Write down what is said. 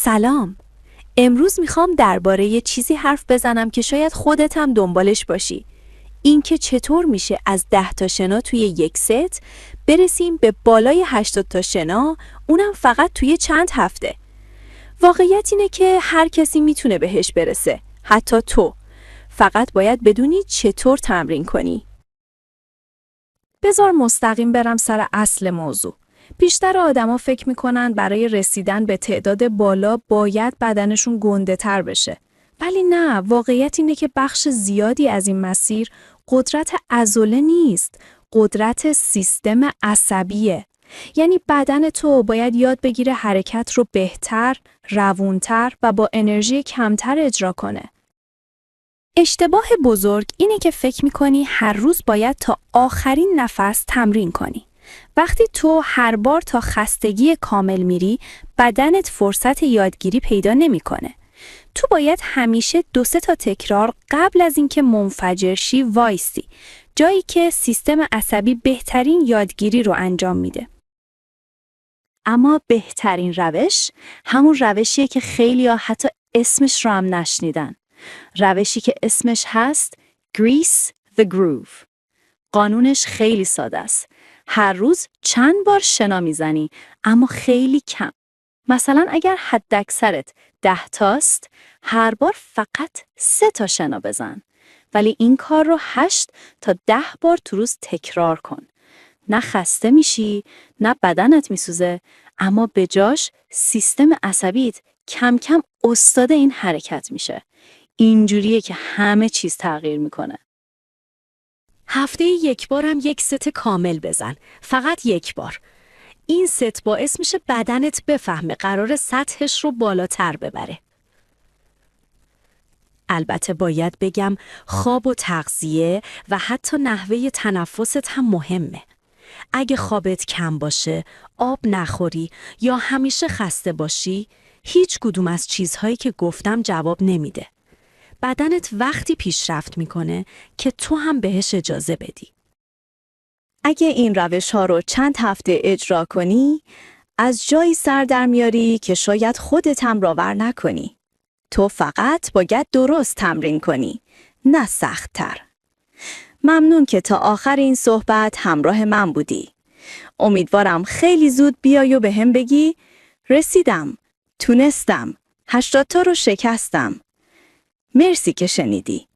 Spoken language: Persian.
سلام. امروز میخوام درباره یه چیزی حرف بزنم که شاید خودت هم دنبالش باشی. اینکه چطور میشه از 10 تا شنا توی یک ست برسیم به بالای 80 تا شنا، اونم فقط توی چند هفته. واقعیت اینه که هر کسی میتونه بهش برسه، حتی تو. فقط باید بدونی چطور تمرین کنی. بذار مستقیم برم سر اصل موضوع. بیشتر آدما فکر میکنن برای رسیدن به تعداد بالا باید بدنشون گنده تر بشه. ولی نه، واقعیت اینه که بخش زیادی از این مسیر قدرت عضله نیست، قدرت سیستم عصبیه. یعنی بدن تو باید یاد بگیره حرکت رو بهتر، روونتر و با انرژی کمتر اجرا کنه. اشتباه بزرگ اینه که فکر میکنی هر روز باید تا آخرین نفس تمرین کنی. وقتی تو هر بار تا خستگی کامل میری، بدنت فرصت یادگیری پیدا نمیکنه. تو باید همیشه 2-3 تا تکرار قبل از اینکه منفجر شی وایسی، جایی که سیستم عصبی بهترین یادگیری رو انجام میده. اما بهترین روش همون روشیه که خیلی‌ها حتی اسمش رو هم نشنیدن. روشی که اسمش هست Grease the Groove. قانونش خیلی ساده است. هر روز چند بار شنا میزنی، اما خیلی کم. مثلا اگر حداکثرت 10 تاست، هر بار فقط 3 تا شنا بزن. ولی این کار رو 8 تا 10 بار تو روز تکرار کن. نه خسته میشی، نه بدنت میسوزه، اما به جاش سیستم عصبیت کم کم استاد این حرکت میشه. اینجوریه که همه چیز تغییر میکنه. هفته یک بارم یک ست کامل بزن. فقط یک بار. این ست باعث میشه بدنت بفهمه قرار سطحش رو بالاتر ببره. البته باید بگم خواب و تغذیه و حتی نحوه تنفست هم مهمه. اگه خوابت کم باشه، آب نخوری یا همیشه خسته باشی، هیچ کدوم از چیزهایی که گفتم جواب نمیده. بدنت وقتی پیشرفت میکنه که تو هم بهش اجازه بدی. اگه این روش‌ها رو چند هفته اجرا کنی، از جایی سر در میاری که شاید خودت هم باور نکنی. تو فقط باید درست تمرین کنی، نه سخت‌تر. ممنون که تا آخر این صحبت همراه من بودی. امیدوارم خیلی زود بیای و بهم بگی رسیدم، تونستم، 80 تا رو شکستم. مرسی که شنیدی.